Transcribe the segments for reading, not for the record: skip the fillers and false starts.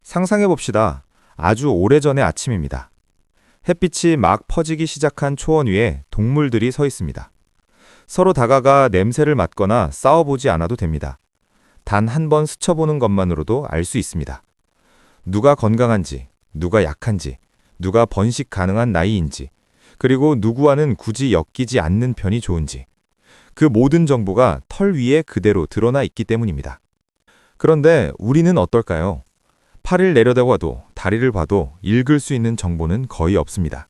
상상해봅시다. 아주 오래전의 아침입니다. 햇빛이 막 퍼지기 시작한 초원 위에 동물들이 서 있습니다. 서로 다가가 냄새를 맡거나 싸워보지 않아도 됩니다. 단 한 번 스쳐보는 것만으로도 알 수 있습니다. 누가 건강한지, 누가 약한지, 누가 번식 가능한 나이인지, 그리고 누구와는 굳이 엮이지 않는 편이 좋은지, 그 모든 정보가 털 위에 그대로 드러나 있기 때문입니다. 그런데 우리는 어떨까요? 팔을 내려다봐도 다리를 봐도 읽을 수 있는 정보는 거의 없습니다.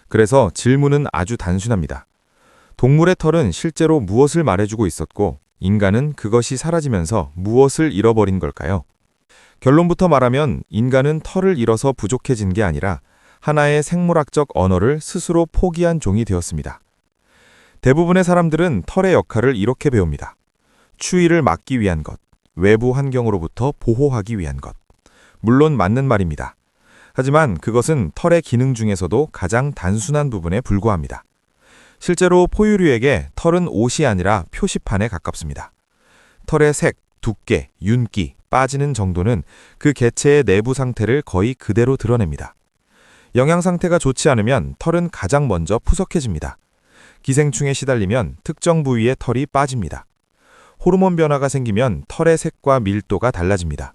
그래서 질문은 아주 단순합니다. 동물의 털은 실제로 무엇을 말해주고 있었고 인간은 그것이 사라지면서 무엇을 잃어버린 걸까요? 결론부터 말하면 인간은 털을 잃어서 부족해진 게 아니라 하나의 생물학적 언어를 스스로 포기한 종이 되었습니다. 대부분의 사람들은 털의 역할을 이렇게 배웁니다. 추위를 막기 위한 것, 외부 환경으로부터 보호하기 위한 것. 물론 맞는 말입니다. 하지만 그것은 털의 기능 중에서도 가장 단순한 부분에 불과합니다. 실제로 포유류에게 털은 옷이 아니라 표시판에 가깝습니다. 털의 색, 두께, 윤기, 빠지는 정도는 그 개체의 내부 상태를 거의 그대로 드러냅니다. 영양 상태가 좋지 않으면 털은 가장 먼저 푸석해집니다. 기생충에 시달리면 특정 부위의 털이 빠집니다. 호르몬 변화가 생기면 털의 색과 밀도가 달라집니다.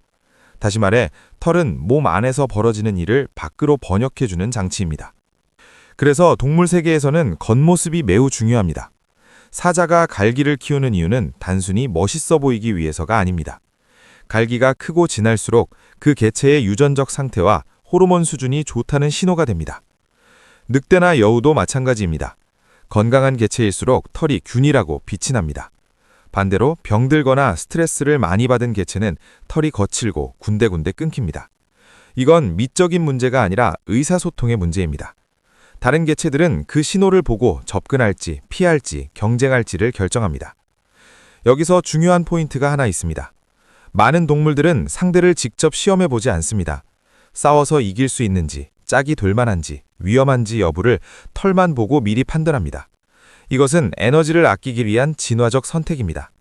다시 말해 털은 몸 안에서 벌어지는 일을 밖으로 번역해주는 장치입니다. 그래서 동물 세계에서는 겉모습이 매우 중요합니다. 사자가 갈기를 키우는 이유는 단순히 멋있어 보이기 위해서가 아닙니다. 갈기가 크고 진할수록 그 개체의 유전적 상태와 호르몬 수준이 좋다는 신호가 됩니다. 늑대나 여우도 마찬가지입니다. 건강한 개체일수록 털이 균일하고 빛이 납니다. 반대로 병들거나 스트레스를 많이 받은 개체는 털이 거칠고 군데군데 끊깁니다. 이건 미적인 문제가 아니라 의사소통의 문제입니다. 다른 개체들은 그 신호를 보고 접근할지, 피할지, 경쟁할지를 결정합니다. 여기서 중요한 포인트가 하나 있습니다. 많은 동물들은 상대를 직접 시험해보지 않습니다. 싸워서 이길 수 있는지, 짝이 될 만한지, 위험한지 여부를 털만 보고 미리 판단합니다. 이것은 에너지를 아끼기 위한 진화적 선택입니다.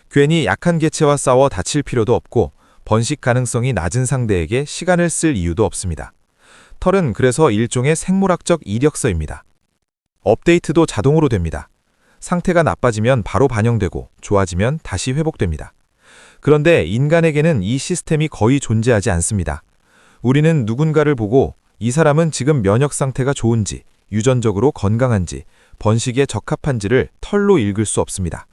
괜히 약한 개체와 싸워 다칠 필요도 없고 번식 가능성이 낮은 상대에게 시간을 쓸 이유도 없습니다. 털은 그래서 일종의 생물학적 이력서입니다. 업데이트도 자동으로 됩니다. 상태가 나빠지면 바로 반영되고 좋아지면 다시 회복됩니다. 그런데 인간에게는 이 시스템이 거의 존재하지 않습니다. 우리는 누군가를 보고 이 사람은 지금 면역 상태가 좋은지, 유전적으로 건강한지, 번식에 적합한지를 털로 읽을 수 없습니다.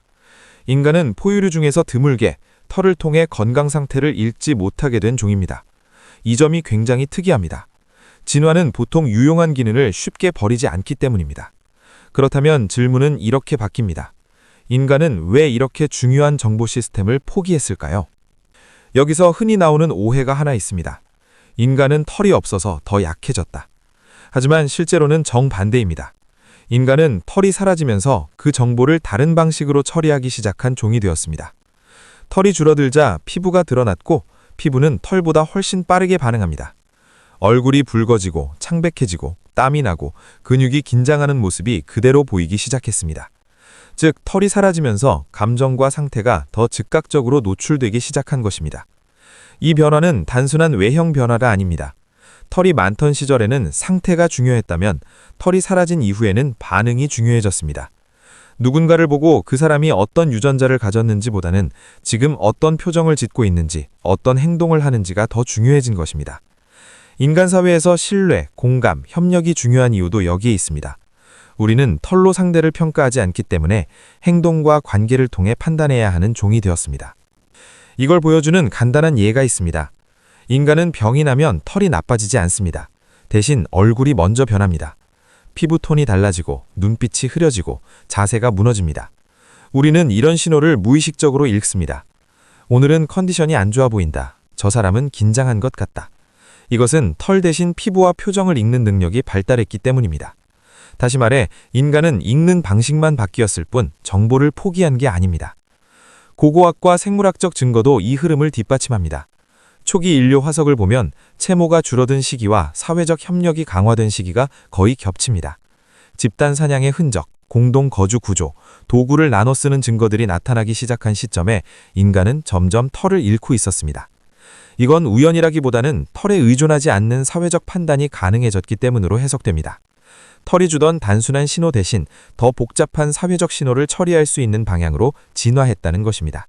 인간은 포유류 중에서 드물게 털을 통해 건강 상태를 읽지 못하게 된 종입니다. 이 점이 굉장히 특이합니다. 진화는 보통 유용한 기능을 쉽게 버리지 않기 때문입니다. 그렇다면 질문은 이렇게 바뀝니다. 인간은 왜 이렇게 중요한 정보 시스템을 포기했을까요? 여기서 흔히 나오는 오해가 하나 있습니다. 인간은 털이 없어서 더 약해졌다. 하지만 실제로는 정반대입니다. 인간은 털이 사라지면서 그 정보를 다른 방식으로 처리하기 시작한 종이 되었습니다. 털이 줄어들자 피부가 드러났고 피부는 털보다 훨씬 빠르게 반응합니다. 얼굴이 붉어지고 창백해지고 땀이 나고 근육이 긴장하는 모습이 그대로 보이기 시작했습니다. 즉, 털이 사라지면서 감정과 상태가 더 즉각적으로 노출되기 시작한 것입니다. 이 변화는 단순한 외형 변화가 아닙니다. 털이 많던 시절에는 상태가 중요했다면 털이 사라진 이후에는 반응이 중요해졌습니다. 누군가를 보고 그 사람이 어떤 유전자를 가졌는지보다는 지금 어떤 표정을 짓고 있는지, 어떤 행동을 하는지가 더 중요해진 것입니다. 인간 사회에서 신뢰, 공감, 협력이 중요한 이유도 여기에 있습니다. 우리는 털로 상대를 평가하지 않기 때문에 행동과 관계를 통해 판단해야 하는 종이 되었습니다. 이걸 보여주는 간단한 예가 있습니다. 인간은 병이 나면 털이 나빠지지 않습니다. 대신 얼굴이 먼저 변합니다. 피부톤이 달라지고 눈빛이 흐려지고 자세가 무너집니다. 우리는 이런 신호를 무의식적으로 읽습니다. 오늘은 컨디션이 안 좋아 보인다. 저 사람은 긴장한 것 같다. 이것은 털 대신 피부와 표정을 읽는 능력이 발달했기 때문입니다. 다시 말해 인간은 읽는 방식만 바뀌었을 뿐 정보를 포기한 게 아닙니다. 고고학과 생물학적 증거도 이 흐름을 뒷받침합니다. 초기 인류 화석을 보면 채모가 줄어든 시기와 사회적 협력이 강화된 시기가 거의 겹칩니다. 집단 사냥의 흔적, 공동 거주 구조, 도구를 나눠 쓰는 증거들이 나타나기 시작한 시점에 인간은 점점 털을 잃고 있었습니다. 이건 우연이라기보다는 털에 의존하지 않는 사회적 판단이 가능해졌기 때문으로 해석됩니다. 털이 주던 단순한 신호 대신 더 복잡한 사회적 신호를 처리할 수 있는 방향으로 진화했다는 것입니다.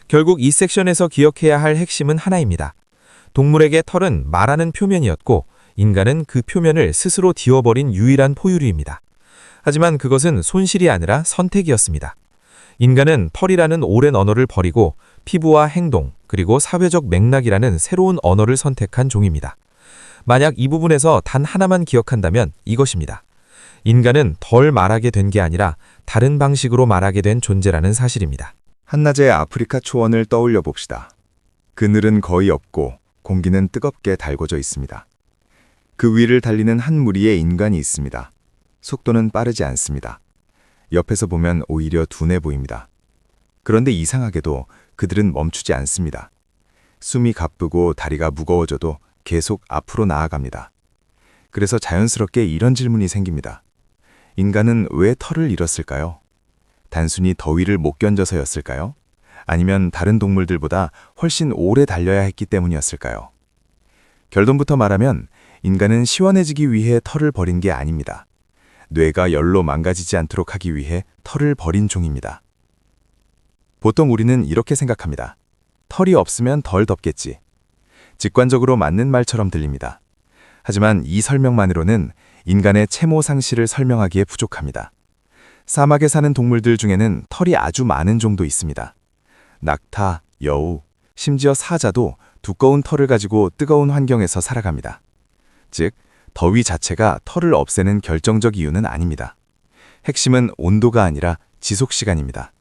결국 이 섹션에서 기억해야 할 핵심은 하나입니다. 동물에게 털은 말하는 표면이었고 인간은 그 표면을 스스로 뒤어버린 유일한 포유류입니다. 하지만 그것은 손실이 아니라 선택이었습니다. 인간은 털이라는 오랜 언어를 버리고 피부와 행동, 그리고 사회적 맥락이라는 새로운 언어를 선택한 종입니다. 만약 이 부분에서 단 하나만 기억한다면 이것입니다. 인간은 덜 말하게 된 게 아니라 다른 방식으로 말하게 된 존재라는 사실입니다. 한낮의 아프리카 초원을 떠올려 봅시다. 그늘은 거의 없고 공기는 뜨겁게 달궈져 있습니다. 그 위를 달리는 한 무리의 인간이 있습니다. 속도는 빠르지 않습니다. 옆에서 보면 오히려 둔해 보입니다. 그런데 이상하게도 그들은 멈추지 않습니다. 숨이 가쁘고 다리가 무거워져도 계속 앞으로 나아갑니다. 그래서 자연스럽게 이런 질문이 생깁니다. 인간은 왜 털을 잃었을까요? 단순히 더위를 못 견뎌서였을까요? 아니면 다른 동물들보다 훨씬 오래 달려야 했기 때문이었을까요? 결론부터 말하면 인간은 시원해지기 위해 털을 버린 게 아닙니다. 뇌가 열로 망가지지 않도록 하기 위해 털을 버린 종입니다. 보통 우리는 이렇게 생각합니다. 털이 없으면 덜 덥겠지. 직관적으로 맞는 말처럼 들립니다. 하지만 이 설명만으로는 인간의 채모 상실을 설명하기에 부족합니다. 사막에 사는 동물들 중에는 털이 아주 많은 종도 있습니다. 낙타, 여우, 심지어 사자도 두꺼운 털을 가지고 뜨거운 환경에서 살아갑니다. 즉, 더위 자체가 털을 없애는 결정적 이유는 아닙니다. 핵심은 온도가 아니라 지속 시간입니다.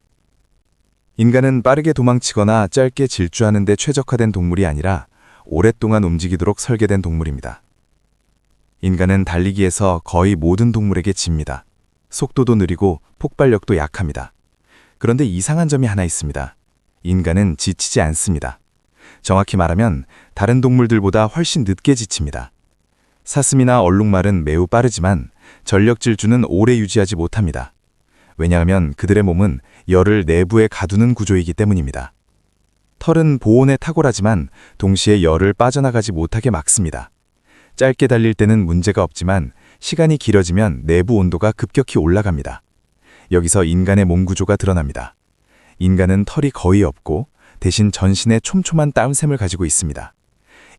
인간은 빠르게 도망치거나 짧게 질주하는 데 최적화된 동물이 아니라 오랫동안 움직이도록 설계된 동물입니다. 인간은 달리기에서 거의 모든 동물에게 집니다. 속도도 느리고 폭발력도 약합니다. 그런데 이상한 점이 하나 있습니다. 인간은 지치지 않습니다. 정확히 말하면 다른 동물들보다 훨씬 늦게 지칩니다. 사슴이나 얼룩말은 매우 빠르지만 전력 질주는 오래 유지하지 못합니다. 왜냐하면 그들의 몸은 열을 내부에 가두는 구조이기 때문입니다. 털은 보온에 탁월하지만 동시에 열을 빠져나가지 못하게 막습니다. 짧게 달릴 때는 문제가 없지만 시간이 길어지면 내부 온도가 급격히 올라갑니다. 여기서 인간의 몸 구조가 드러납니다. 인간은 털이 거의 없고 대신 전신에 촘촘한 땀샘을 가지고 있습니다.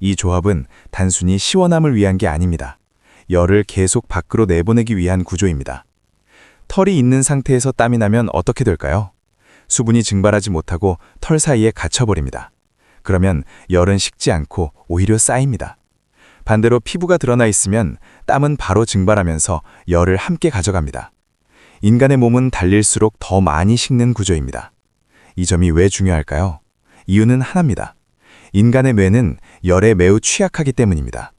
이 조합은 단순히 시원함을 위한 게 아닙니다. 열을 계속 밖으로 내보내기 위한 구조입니다. 털이 있는 상태에서 땀이 나면 어떻게 될까요? 수분이 증발하지 못하고 털 사이에 갇혀버립니다. 그러면 열은 식지 않고 오히려 쌓입니다. 반대로 피부가 드러나 있으면 땀은 바로 증발하면서 열을 함께 가져갑니다. 인간의 몸은 달릴수록 더 많이 식는 구조입니다. 이 점이 왜 중요할까요? 이유는 하나입니다. 인간의 뇌는 열에 매우 취약하기 때문입니다.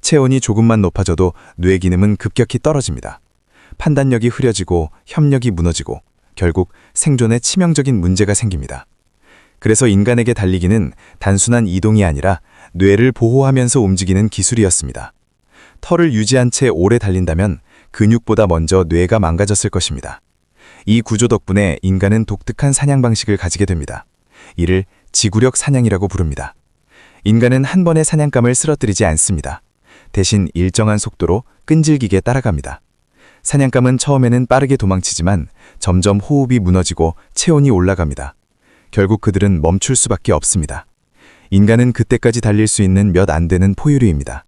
체온이 조금만 높아져도 뇌 기능은 급격히 떨어집니다. 판단력이 흐려지고 협력이 무너지고 결국 생존에 치명적인 문제가 생깁니다. 그래서 인간에게 달리기는 단순한 이동이 아니라 뇌를 보호하면서 움직이는 기술이었습니다. 털을 유지한 채 오래 달린다면 근육보다 먼저 뇌가 망가졌을 것입니다. 이 구조 덕분에 인간은 독특한 사냥 방식을 가지게 됩니다. 이를 지구력 사냥이라고 부릅니다. 인간은 한 번에 사냥감을 쓰러뜨리지 않습니다. 대신 일정한 속도로 끈질기게 따라갑니다. 사냥감은 처음에는 빠르게 도망치지만 점점 호흡이 무너지고 체온이 올라갑니다. 결국 그들은 멈출 수밖에 없습니다. 인간은 그때까지 달릴 수 있는 몇 안 되는 포유류입니다.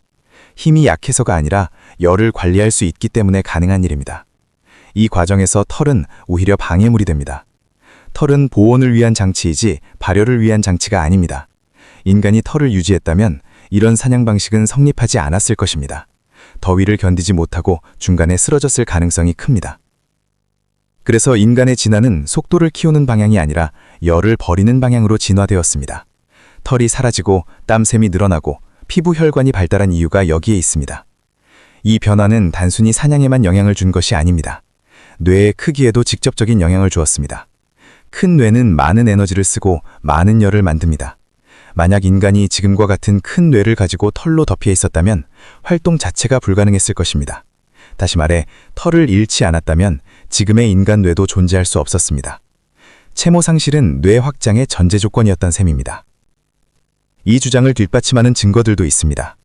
힘이 약해서가 아니라 열을 관리할 수 있기 때문에 가능한 일입니다. 이 과정에서 털은 오히려 방해물이 됩니다. 털은 보온을 위한 장치이지 발열을 위한 장치가 아닙니다. 인간이 털을 유지했다면 이런 사냥 방식은 성립하지 않았을 것입니다. 더위를 견디지 못하고 중간에 쓰러졌을 가능성이 큽니다. 그래서 인간의 진화는 속도를 키우는 방향이 아니라 열을 버리는 방향으로 진화되었습니다. 털이 사라지고 땀샘이 늘어나고 피부 혈관이 발달한 이유가 여기에 있습니다. 이 변화는 단순히 사냥에만 영향을 준 것이 아닙니다. 뇌의 크기에도 직접적인 영향을 주었습니다. 큰 뇌는 많은 에너지를 쓰고 많은 열을 만듭니다. 만약 인간이 지금과 같은 큰 뇌를 가지고 털로 덮여 있었다면 활동 자체가 불가능했을 것입니다. 다시 말해 털을 잃지 않았다면 지금의 인간 뇌도 존재할 수 없었습니다. 채모 상실은 뇌 확장의 전제 조건이었던 셈입니다. 이 주장을 뒷받침하는 증거들도 있습니다.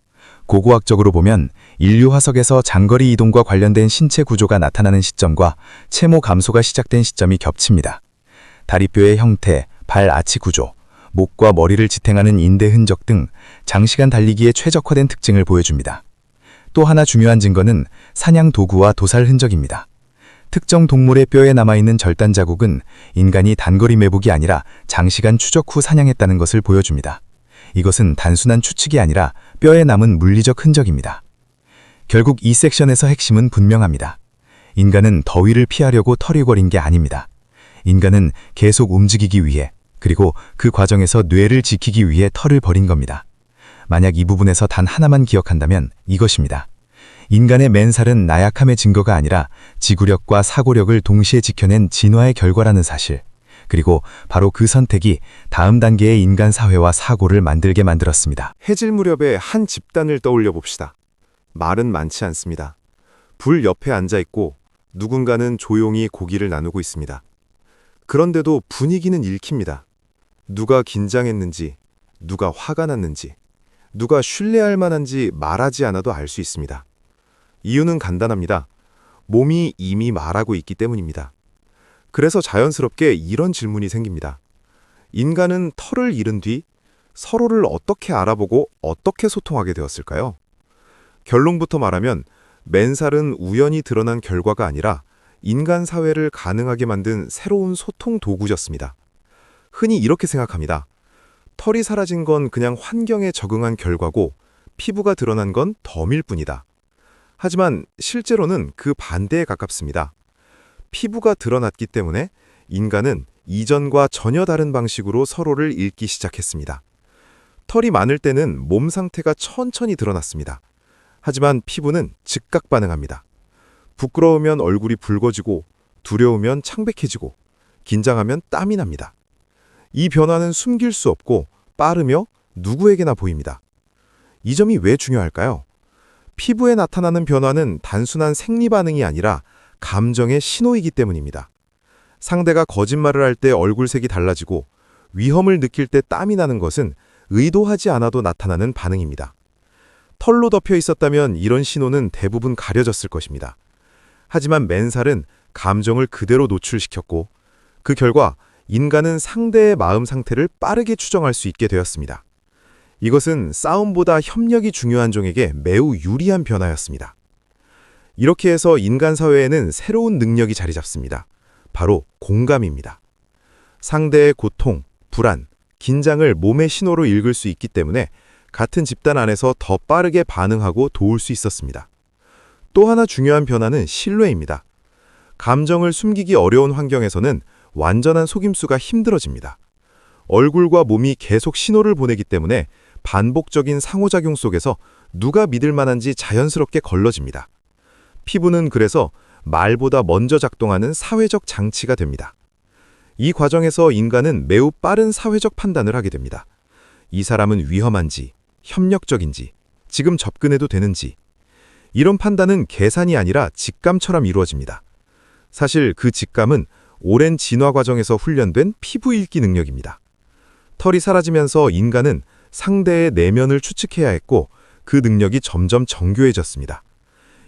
고고학적으로 보면 인류 화석에서 장거리 이동과 관련된 신체 구조가 나타나는 시점과 채모 감소가 시작된 시점이 겹칩니다. 다리뼈의 형태, 발 아치 구조, 목과 머리를 지탱하는 인대 흔적 등 장시간 달리기에 최적화된 특징을 보여줍니다. 또 하나 중요한 증거는 사냥 도구와 도살 흔적입니다. 특정 동물의 뼈에 남아있는 절단 자국은 인간이 단거리 매복이 아니라 장시간 추적 후 사냥했다는 것을 보여줍니다. 이것은 단순한 추측이 아니라 뼈에 남은 물리적 흔적입니다. 결국 이 섹션에서 핵심은 분명합니다. 인간은 더위를 피하려고 털이 버린 게 아닙니다. 인간은 계속 움직이기 위해, 그리고 그 과정에서 뇌를 지키기 위해 털을 버린 겁니다. 만약 이 부분에서 단 하나만 기억한다면 이것입니다. 인간의 맨살은 나약함의 증거가 아니라 지구력과 사고력을 동시에 지켜낸 진화의 결과라는 사실, 그리고 바로 그 선택이 다음 단계의 인간 사회와 사고를 만들게 만들었습니다. 해질 무렵에 한 집단을 떠올려 봅시다. 말은 많지 않습니다. 불 옆에 앉아 있고 누군가는 조용히 고기를 나누고 있습니다. 그런데도 분위기는 읽힙니다. 누가 긴장했는지, 누가 화가 났는지, 누가 신뢰할 만한지 말하지 않아도 알 수 있습니다. 이유는 간단합니다. 몸이 이미 말하고 있기 때문입니다. 그래서 자연스럽게 이런 질문이 생깁니다. 인간은 털을 잃은 뒤 서로를 어떻게 알아보고 어떻게 소통하게 되었을까요? 결론부터 말하면 맨살은 우연히 드러난 결과가 아니라 인간 사회를 가능하게 만든 새로운 소통 도구였습니다. 흔히 이렇게 생각합니다. 털이 사라진 건 그냥 환경에 적응한 결과고 피부가 드러난 건 덤일 뿐이다. 하지만 실제로는 그 반대에 가깝습니다. 피부가 드러났기 때문에 인간은 이전과 전혀 다른 방식으로 서로를 읽기 시작했습니다. 털이 많을 때는 몸 상태가 천천히 드러났습니다. 하지만 피부는 즉각 반응합니다. 부끄러우면 얼굴이 붉어지고 두려우면 창백해지고 긴장하면 땀이 납니다. 이 변화는 숨길 수 없고 빠르며 누구에게나 보입니다. 이 점이 왜 중요할까요? 피부에 나타나는 변화는 단순한 생리 반응이 아니라 감정의 신호이기 때문입니다. 상대가 거짓말을 할 때 얼굴색이 달라지고 위험을 느낄 때 땀이 나는 것은 의도하지 않아도 나타나는 반응입니다. 털로 덮여 있었다면 이런 신호는 대부분 가려졌을 것입니다. 하지만 맨살은 감정을 그대로 노출시켰고 그 결과 인간은 상대의 마음 상태를 빠르게 추정할 수 있게 되었습니다. 이것은 싸움보다 협력이 중요한 종에게 매우 유리한 변화였습니다. 이렇게 해서 인간 사회에는 새로운 능력이 자리 잡습니다. 바로 공감입니다. 상대의 고통, 불안, 긴장을 몸의 신호로 읽을 수 있기 때문에 같은 집단 안에서 더 빠르게 반응하고 도울 수 있었습니다. 또 하나 중요한 변화는 신뢰입니다. 감정을 숨기기 어려운 환경에서는 완전한 속임수가 힘들어집니다. 얼굴과 몸이 계속 신호를 보내기 때문에 반복적인 상호작용 속에서 누가 믿을 만한지 자연스럽게 걸러집니다. 피부는 그래서 말보다 먼저 작동하는 사회적 장치가 됩니다. 이 과정에서 인간은 매우 빠른 사회적 판단을 하게 됩니다. 이 사람은 위험한지, 협력적인지, 지금 접근해도 되는지. 이런 판단은 계산이 아니라 직감처럼 이루어집니다. 사실 그 직감은 오랜 진화 과정에서 훈련된 피부 읽기 능력입니다. 털이 사라지면서 인간은 상대의 내면을 추측해야 했고 그 능력이 점점 정교해졌습니다.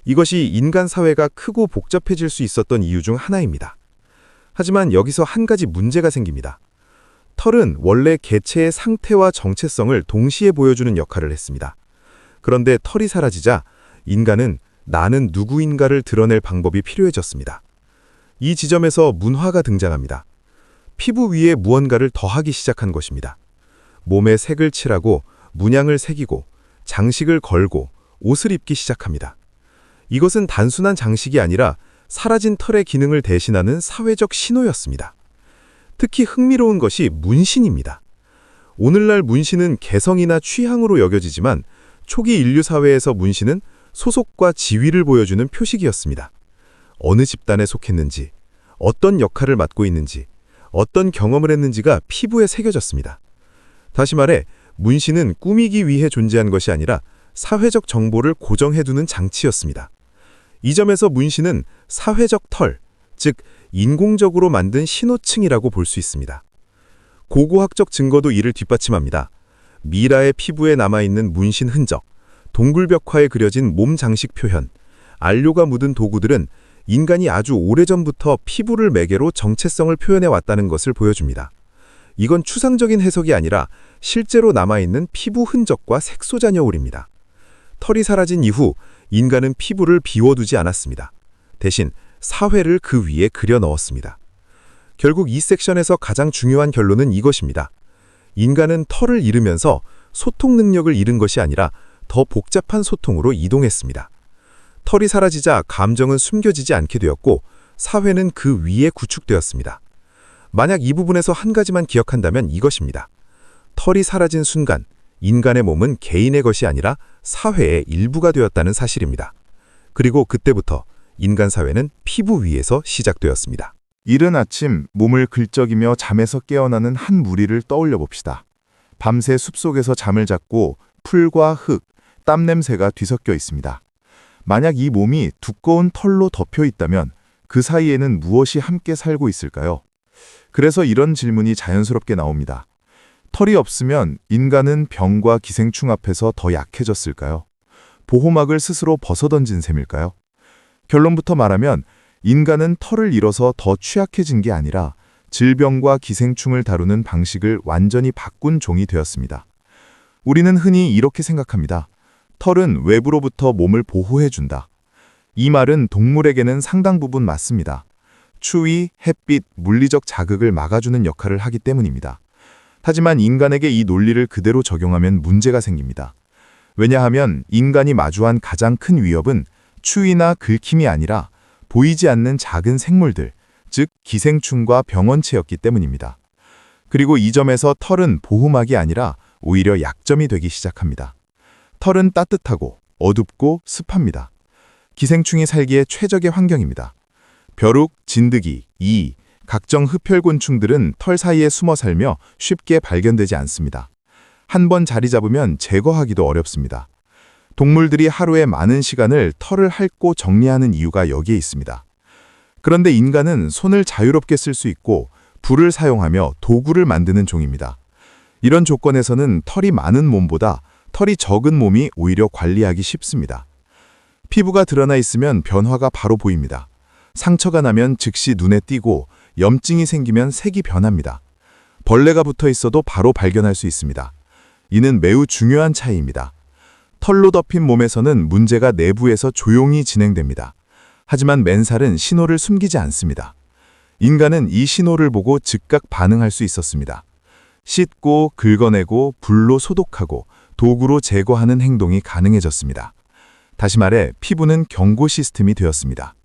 이것이 인간 사회가 크고 복잡해질 수 있었던 이유 중 하나입니다. 하지만 여기서 한 가지 문제가 생깁니다. 털은 원래 개체의 상태와 정체성을 동시에 보여주는 역할을 했습니다. 그런데 털이 사라지자 인간은 나는 누구인가를 드러낼 방법이 필요해졌습니다. 이 지점에서 문화가 등장합니다. 피부 위에 무언가를 더하기 시작한 것입니다. 몸에 색을 칠하고 문양을 새기고 장식을 걸고 옷을 입기 시작합니다. 이것은 단순한 장식이 아니라 사라진 털의 기능을 대신하는 사회적 신호였습니다. 특히 흥미로운 것이 문신입니다. 오늘날 문신은 개성이나 취향으로 여겨지지만 초기 인류 사회에서 문신은 소속과 지위를 보여주는 표식이었습니다. 어느 집단에 속했는지, 어떤 역할을 맡고 있는지, 어떤 경험을 했는지가 피부에 새겨졌습니다. 다시 말해, 문신은 꾸미기 위해 존재한 것이 아니라 사회적 정보를 고정해두는 장치였습니다. 이 점에서 문신은 사회적 털, 즉 인공적으로 만든 신호층이라고 볼 수 있습니다. 고고학적 증거도 이를 뒷받침합니다. 미라의 피부에 남아있는 문신 흔적, 동굴벽화에 그려진 몸 장식 표현, 안료가 묻은 도구들은 인간이 아주 오래전부터 피부를 매개로 정체성을 표현해 왔다는 것을 보여줍니다. 이건 추상적인 해석이 아니라 실제로 남아있는 피부 흔적과 색소 잔여울입니다. 털이 사라진 이후 인간은 피부를 비워두지 않았습니다. 대신 사회를 그 위에 그려 넣었습니다. 결국 이 섹션에서 가장 중요한 결론은 이것입니다. 인간은 털을 잃으면서 소통 능력을 잃은 것이 아니라 더 복잡한 소통으로 이동했습니다. 털이 사라지자 감정은 숨겨지지 않게 되었고 사회는 그 위에 구축되었습니다. 만약 이 부분에서 한 가지만 기억한다면 이것입니다. 털이 사라진 순간 인간의 몸은 개인의 것이 아니라 사회의 일부가 되었다는 사실입니다. 그리고 그때부터 인간 사회는 피부 위에서 시작되었습니다. 이른 아침 몸을 긁적이며 잠에서 깨어나는 한 무리를 떠올려 봅시다. 밤새 숲속에서 잠을 잤고 풀과 흙, 땀 냄새가 뒤섞여 있습니다. 만약 이 몸이 두꺼운 털로 덮여 있다면 그 사이에는 무엇이 함께 살고 있을까요? 그래서 이런 질문이 자연스럽게 나옵니다. 털이 없으면 인간은 병과 기생충 앞에서 더 약해졌을까요? 보호막을 스스로 벗어던진 셈일까요? 결론부터 말하면 인간은 털을 잃어서 더 취약해진 게 아니라 질병과 기생충을 다루는 방식을 완전히 바꾼 종이 되었습니다. 우리는 흔히 이렇게 생각합니다. 털은 외부로부터 몸을 보호해준다. 이 말은 동물에게는 상당 부분 맞습니다. 추위, 햇빛, 물리적 자극을 막아주는 역할을 하기 때문입니다. 하지만 인간에게 이 논리를 그대로 적용하면 문제가 생깁니다. 왜냐하면 인간이 마주한 가장 큰 위협은 추위나 긁힘이 아니라 보이지 않는 작은 생물들, 즉 기생충과 병원체였기 때문입니다. 그리고 이 점에서 털은 보호막이 아니라 오히려 약점이 되기 시작합니다. 털은 따뜻하고 어둡고 습합니다. 기생충이 살기에 최적의 환경입니다. 벼룩, 진드기, 이, 각종 흡혈곤충들은 털 사이에 숨어 살며 쉽게 발견되지 않습니다. 한 번 자리 잡으면 제거하기도 어렵습니다. 동물들이 하루에 많은 시간을 털을 핥고 정리하는 이유가 여기에 있습니다. 그런데 인간은 손을 자유롭게 쓸 수 있고 불을 사용하며 도구를 만드는 종입니다. 이런 조건에서는 털이 많은 몸보다 털이 적은 몸이 오히려 관리하기 쉽습니다. 피부가 드러나 있으면 변화가 바로 보입니다. 상처가 나면 즉시 눈에 띄고 염증이 생기면 색이 변합니다. 벌레가 붙어 있어도 바로 발견할 수 있습니다. 이는 매우 중요한 차이입니다. 털로 덮인 몸에서는 문제가 내부에서 조용히 진행됩니다. 하지만 맨살은 신호를 숨기지 않습니다. 인간은 이 신호를 보고 즉각 반응할 수 있었습니다. 씻고, 긁어내고, 불로 소독하고, 도구로 제거하는 행동이 가능해졌습니다. 다시 말해 피부는 경고 시스템이 되었습니다.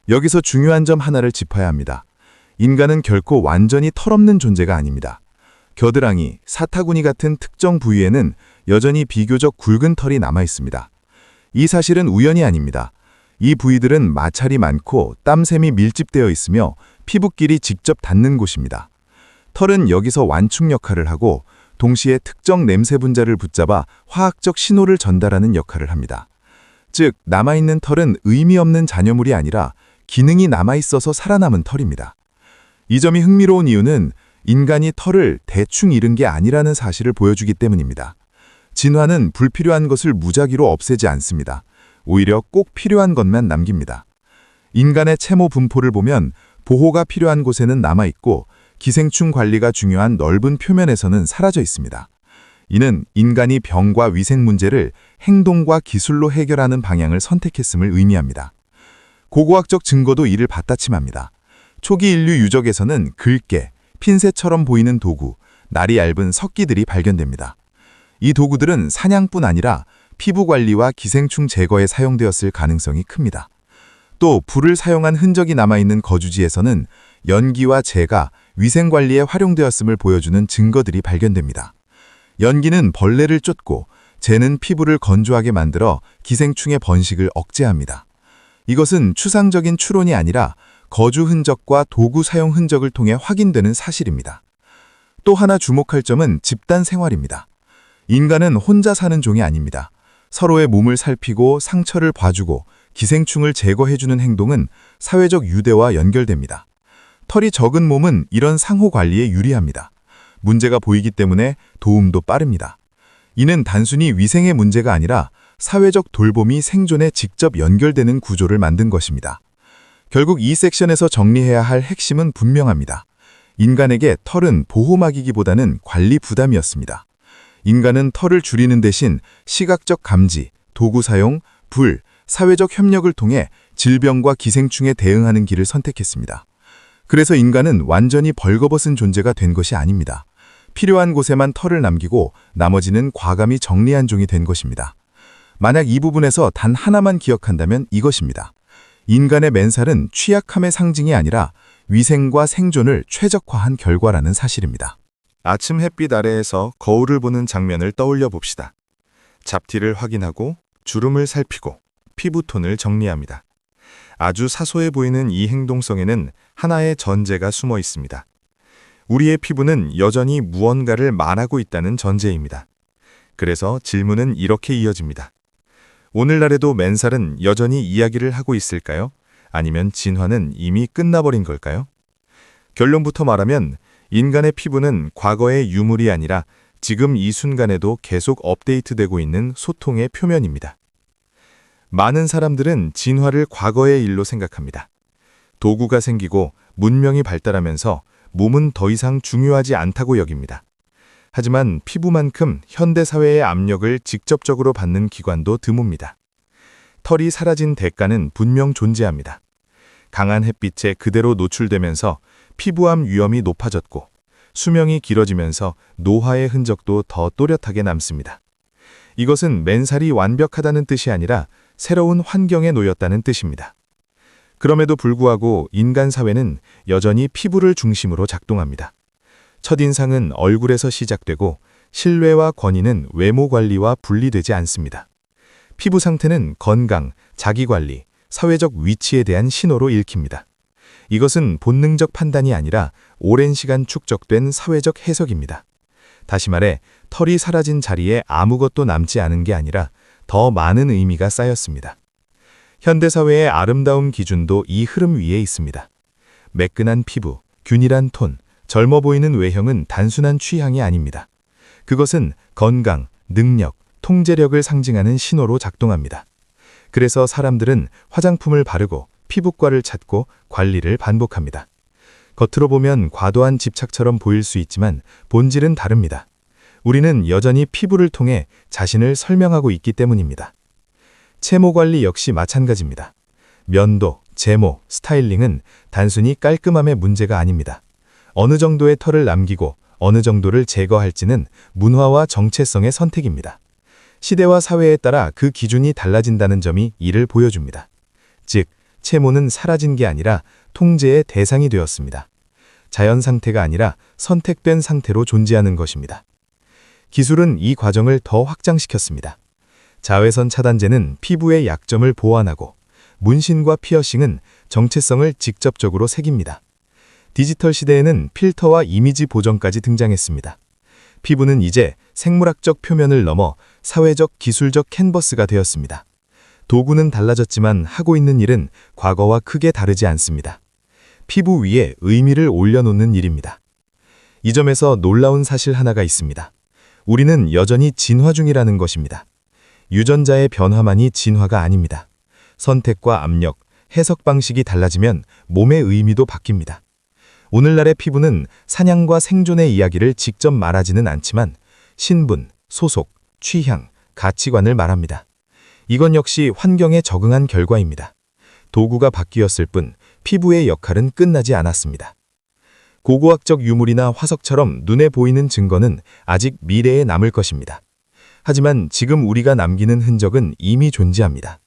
여기서 중요한 점 하나를 짚어야 합니다. 인간은 결코 완전히 털없는 존재가 아닙니다. 겨드랑이, 사타구니 같은 특정 부위에는 여전히 비교적 굵은 털이 남아 있습니다. 이 사실은 우연이 아닙니다. 이 부위들은 마찰이 많고 땀샘이 밀집되어 있으며 피부끼리 직접 닿는 곳입니다. 털은 여기서 완충 역할을 하고 동시에 특정 냄새 분자를 붙잡아 화학적 신호를 전달하는 역할을 합니다. 즉, 남아있는 털은 의미 없는 잔여물이 아니라 기능이 남아있어서 살아남은 털입니다. 이 점이 흥미로운 이유는 인간이 털을 대충 잃은 게 아니라는 사실을 보여주기 때문입니다. 진화는 불필요한 것을 무작위로 없애지 않습니다. 오히려 꼭 필요한 것만 남깁니다. 인간의 채모 분포를 보면 보호가 필요한 곳에는 남아있고 기생충 관리가 중요한 넓은 표면에서는 사라져 있습니다. 이는 인간이 병과 위생 문제를 행동과 기술로 해결하는 방향을 선택했음을 의미합니다. 고고학적 증거도 이를 받아침합니다. 초기 인류 유적에서는 글개, 핀셋처럼 보이는 도구, 날이 얇은 석기들이 발견됩니다. 이 도구들은 사냥뿐 아니라 피부 관리와 기생충 제거에 사용되었을 가능성이 큽니다. 또 불을 사용한 흔적이 남아있는 거주지에서는 연기와 재가 위생 관리에 활용되었음을 보여주는 증거들이 발견됩니다. 연기는 벌레를 쫓고 재는 피부를 건조하게 만들어 기생충의 번식을 억제합니다. 이것은 추상적인 추론이 아니라 거주 흔적과 도구 사용 흔적을 통해 확인되는 사실입니다. 또 하나 주목할 점은 집단 생활입니다. 인간은 혼자 사는 종이 아닙니다. 서로의 몸을 살피고 상처를 봐주고 기생충을 제거해주는 행동은 사회적 유대와 연결됩니다. 털이 적은 몸은 이런 상호 관리에 유리합니다. 문제가 보이기 때문에 도움도 빠릅니다. 이는 단순히 위생의 문제가 아니라 사회적 돌봄이 생존에 직접 연결되는 구조를 만든 것입니다. 결국 이 섹션에서 정리해야 할 핵심은 분명합니다. 인간에게 털은 보호막이기보다는 관리 부담이었습니다. 인간은 털을 줄이는 대신 시각적 감지, 도구 사용, 불, 사회적 협력을 통해 질병과 기생충에 대응하는 길을 선택했습니다. 그래서 인간은 완전히 벌거벗은 존재가 된 것이 아닙니다. 필요한 곳에만 털을 남기고 나머지는 과감히 정리한 종이 된 것입니다. 만약 이 부분에서 단 하나만 기억한다면 이것입니다. 인간의 맨살은 취약함의 상징이 아니라 위생과 생존을 최적화한 결과라는 사실입니다. 아침 햇빛 아래에서 거울을 보는 장면을 떠올려 봅시다. 잡티를 확인하고 주름을 살피고 피부톤을 정리합니다. 아주 사소해 보이는 이 행동성에는 하나의 전제가 숨어 있습니다. 우리의 피부는 여전히 무언가를 말하고 있다는 전제입니다. 그래서 질문은 이렇게 이어집니다. 오늘날에도 맨살은 여전히 이야기를 하고 있을까요? 아니면 진화는 이미 끝나버린 걸까요? 결론부터 말하면 인간의 피부는 과거의 유물이 아니라 지금 이 순간에도 계속 업데이트되고 있는 소통의 표면입니다. 많은 사람들은 진화를 과거의 일로 생각합니다. 도구가 생기고 문명이 발달하면서 몸은 더 이상 중요하지 않다고 여깁니다. 하지만 피부만큼 현대사회의 압력을 직접적으로 받는 기관도 드뭅니다. 털이 사라진 대가는 분명 존재합니다. 강한 햇빛에 그대로 노출되면서 피부암 위험이 높아졌고 수명이 길어지면서 노화의 흔적도 더 또렷하게 남습니다. 이것은 맨살이 완벽하다는 뜻이 아니라 새로운 환경에 놓였다는 뜻입니다. 그럼에도 불구하고 인간 사회는 여전히 피부를 중심으로 작동합니다. 첫인상은 얼굴에서 시작되고 신뢰와 권위는 외모 관리와 분리되지 않습니다. 피부 상태는 건강, 자기관리, 사회적 위치에 대한 신호로 읽힙니다. 이것은 본능적 판단이 아니라 오랜 시간 축적된 사회적 해석입니다. 다시 말해 털이 사라진 자리에 아무것도 남지 않은 게 아니라 더 많은 의미가 쌓였습니다. 현대사회의 아름다움 기준도 이 흐름 위에 있습니다. 매끈한 피부, 균일한 톤, 젊어 보이는 외형은 단순한 취향이 아닙니다. 그것은 건강, 능력, 통제력을 상징하는 신호로 작동합니다. 그래서 사람들은 화장품을 바르고 피부과를 찾고 관리를 반복합니다. 겉으로 보면 과도한 집착처럼 보일 수 있지만 본질은 다릅니다. 우리는 여전히 피부를 통해 자신을 설명하고 있기 때문입니다. 채모 관리 역시 마찬가지입니다. 면도, 제모, 스타일링은 단순히 깔끔함의 문제가 아닙니다. 어느 정도의 털을 남기고 어느 정도를 제거할지는 문화와 정체성의 선택입니다. 시대와 사회에 따라 그 기준이 달라진다는 점이 이를 보여줍니다. 즉, 채모는 사라진 게 아니라 통제의 대상이 되었습니다. 자연 상태가 아니라 선택된 상태로 존재하는 것입니다. 기술은 이 과정을 더 확장시켰습니다. 자외선 차단제는 피부의 약점을 보완하고 문신과 피어싱은 정체성을 직접적으로 새깁니다. 디지털 시대에는 필터와 이미지 보정까지 등장했습니다. 피부는 이제 생물학적 표면을 넘어 사회적 기술적 캔버스가 되었습니다. 도구는 달라졌지만 하고 있는 일은 과거와 크게 다르지 않습니다. 피부 위에 의미를 올려놓는 일입니다. 이 점에서 놀라운 사실 하나가 있습니다. 우리는 여전히 진화 중이라는 것입니다. 유전자의 변화만이 진화가 아닙니다. 선택과 압력, 해석 방식이 달라지면 몸의 의미도 바뀝니다. 오늘날의 피부는 사냥과 생존의 이야기를 직접 말하지는 않지만 신분, 소속, 취향, 가치관을 말합니다. 이건 역시 환경에 적응한 결과입니다. 도구가 바뀌었을 뿐 피부의 역할은 끝나지 않았습니다. 고고학적 유물이나 화석처럼 눈에 보이는 증거는 아직 미래에 남을 것입니다. 하지만 지금 우리가 남기는 흔적은 이미 존재합니다.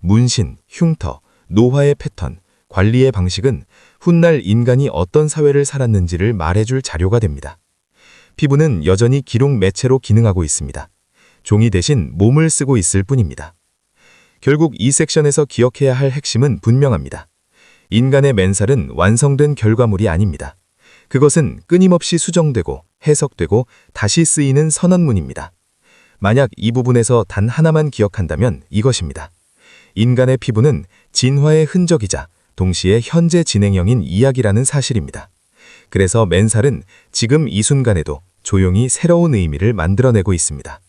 문신, 흉터, 노화의 패턴, 관리의 방식은 훗날 인간이 어떤 사회를 살았는지를 말해줄 자료가 됩니다. 피부는 여전히 기록 매체로 기능하고 있습니다. 종이 대신 몸을 쓰고 있을 뿐입니다. 결국 이 섹션에서 기억해야 할 핵심은 분명합니다. 인간의 맨살은 완성된 결과물이 아닙니다. 그것은 끊임없이 수정되고 해석되고 다시 쓰이는 선언문입니다. 만약 이 부분에서 단 하나만 기억한다면 이것입니다. 인간의 피부는 진화의 흔적이자 동시에 현재 진행형인 이야기라는 사실입니다. 그래서 맨살은 지금 이 순간에도 조용히 새로운 의미를 만들어내고 있습니다.